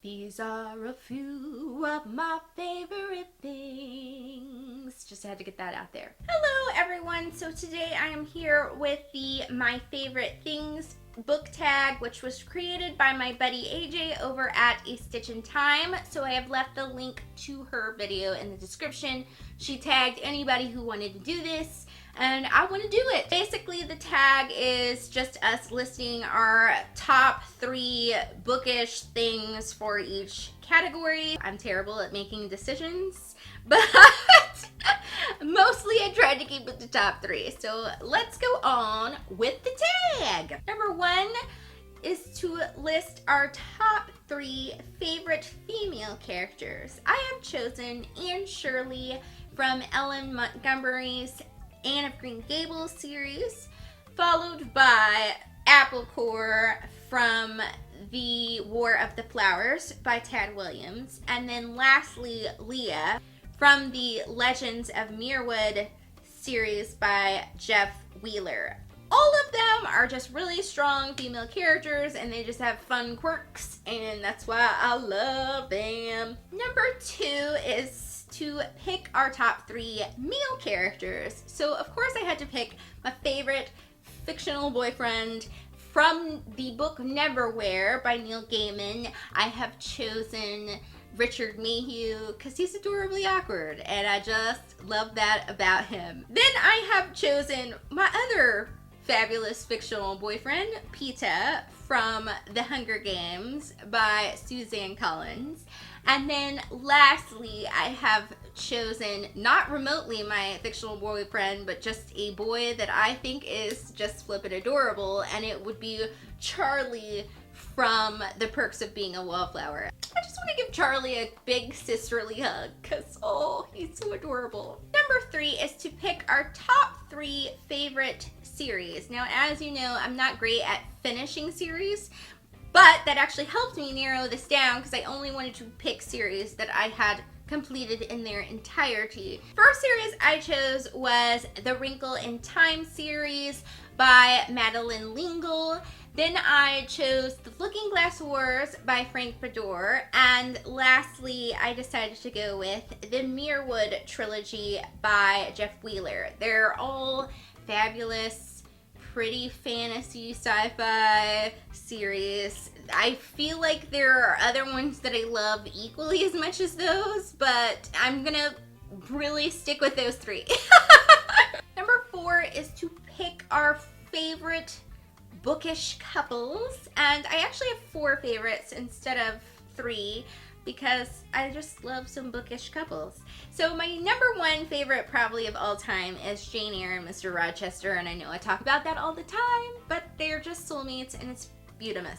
These are a few of my favorite things. Just had to get that out there. Hello everyone. So today I am here with the My Favorite Things book tag, which was created by my buddy AJ over at A Stitch in Time. So I have left the link to her video in the description. She tagged anybody who wanted to do this, and I want to do it. Basically, the tag is just us listing our top 3 bookish things for each category. I'm terrible at making decisions, but mostly I tried to keep it to top 3. So let's go on with the tag. Number 1 is to list our top 3 favorite female characters. I have chosen Anne Shirley from Ellen Montgomery's Anne of Green Gables series, followed by Applecore from the War of the Flowers by Tad Williams, and then lastly Leah from the Legends of Mirwood series by Jeff Wheeler. All of them are just really strong female characters, and they just have fun quirks, and that's why I love them. Number 2 is to pick our top 3 male characters. So of course I had to pick my favorite fictional boyfriend from the book Neverwhere by Neil Gaiman. I have chosen Richard Mayhew because he's adorably awkward, and I just love that about him. Then I have chosen my other fabulous fictional boyfriend, Peta, from The Hunger Games by Suzanne Collins. And then lastly, I have chosen not remotely my fictional boyfriend, but just a boy that I think is just flippin' adorable, and it would be Charlie from The Perks of Being a Wallflower. I just want to give Charlie a big sisterly hug because, oh, he's so adorable. Number 3 is to pick our top 3 favorite series. Now, as you know, I'm not great at finishing series, but that actually helped me narrow this down because I only wanted to pick series that I had completed in their entirety. First series I chose was the Wrinkle in Time series by Madeleine L'Engle. Then I chose The Looking Glass Wars by Frank Bador. And lastly, I decided to go with the Mirwood trilogy by Jeff Wheeler. They're all fabulous, pretty fantasy sci-fi series. I feel like there are other ones that I love equally as much as those, but I'm gonna really stick with those 3. Number 4 is to pick our favorite bookish couples, and I actually have 4 favorites instead of 3 because I just love some bookish couples. So my number 1 favorite probably of all time is Jane Eyre and Mr. Rochester, and I know I talk about that all the time, but they're just soulmates and it's beautiful.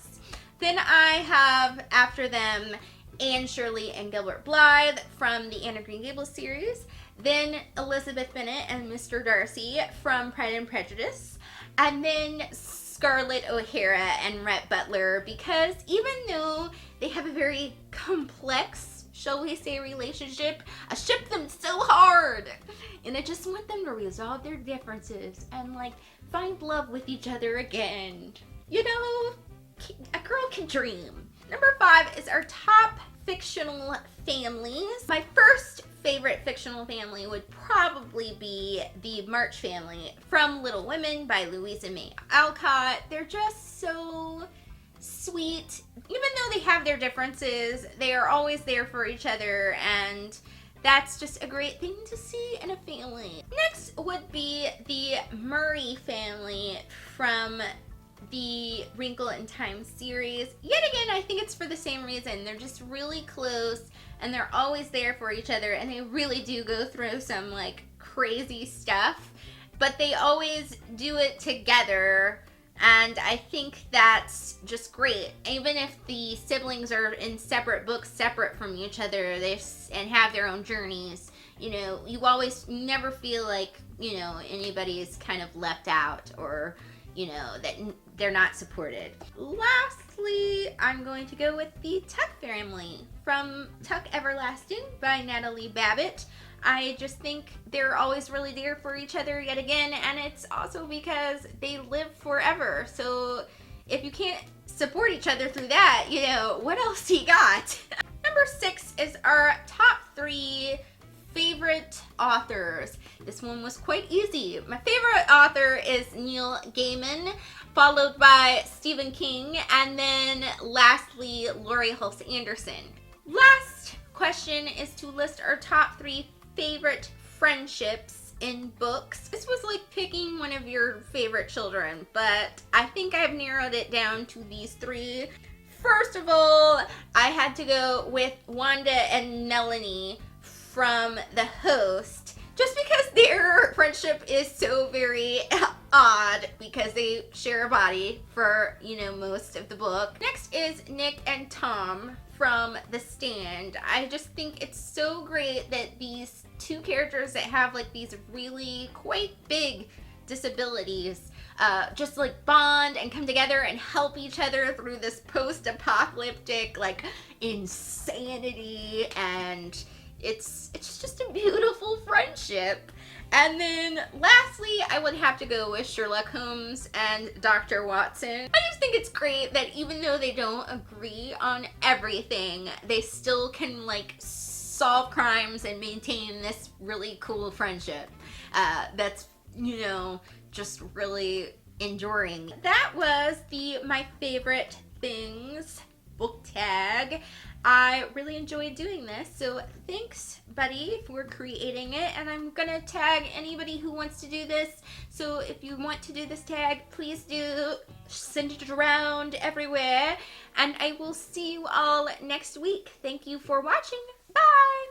Then I have after them Anne Shirley and Gilbert Blythe from the Anne of Green Gables series, then Elizabeth Bennet and Mr. Darcy from Pride and Prejudice, and then Scarlett O'Hara and Rhett Butler, because even though they have a very complex, shall we say, relationship, I ship them so hard, and I just want them to resolve their differences and like find love with each other again. You know, a girl can dream. Number 5 is our top fictional families. My first favorite fictional family would probably be the March family from Little Women by Louisa May Alcott. They're just so sweet. Even though they have their differences, they are always there for each other, and that's just a great thing to see in a family. Next would be the Murray family from the Wrinkle in Time series. Yet again, I think it's for the same reason. They're just really close, and they're always there for each other, and they really do go through some like crazy stuff, but they always do it together, and I think that's just great. Even if the siblings are in separate books, separate from each other, and have their own journeys, you know, you never feel like, you know, anybody is kind of left out, or you know, that they're not supported. Lastly, I'm going to go with the Tuck family from Tuck Everlasting by Natalie Babbitt. I just think they're always really there for each other yet again, and it's also because they live forever. So if you can't support each other through that, you know, what else do you got? Number 6 is our top 3 favorite authors. This one was quite easy. My favorite author is Neil Gaiman, followed by Stephen King, and then lastly, Laurie Halse Anderson. Last question is to list our top 3 favorite friendships in books. This was like picking one of your favorite children, but I think I've narrowed it down to these 3. First of all, I had to go with Wanda and Melanie from The Host, just because their friendship is so very odd because they share a body for, you know, most of the book. Next is Nick and Tom from The Stand. I just think it's so great that these 2 characters that have like these really quite big disabilities just like bond and come together and help each other through this post-apocalyptic like insanity, and it's just a beautiful friendship. And then lastly, I would have to go with Sherlock Holmes and Dr. Watson. I just think it's great that even though they don't agree on everything, they still can like solve crimes and maintain this really cool friendship that's, you know, just really enduring. That was the My Favorite Things book tag. I really enjoyed doing this, so thanks, buddy, for creating it, and I'm gonna tag anybody who wants to do this. So if you want to do this tag, please do send it around everywhere, and I will see you all next week. Thank you for watching. Bye!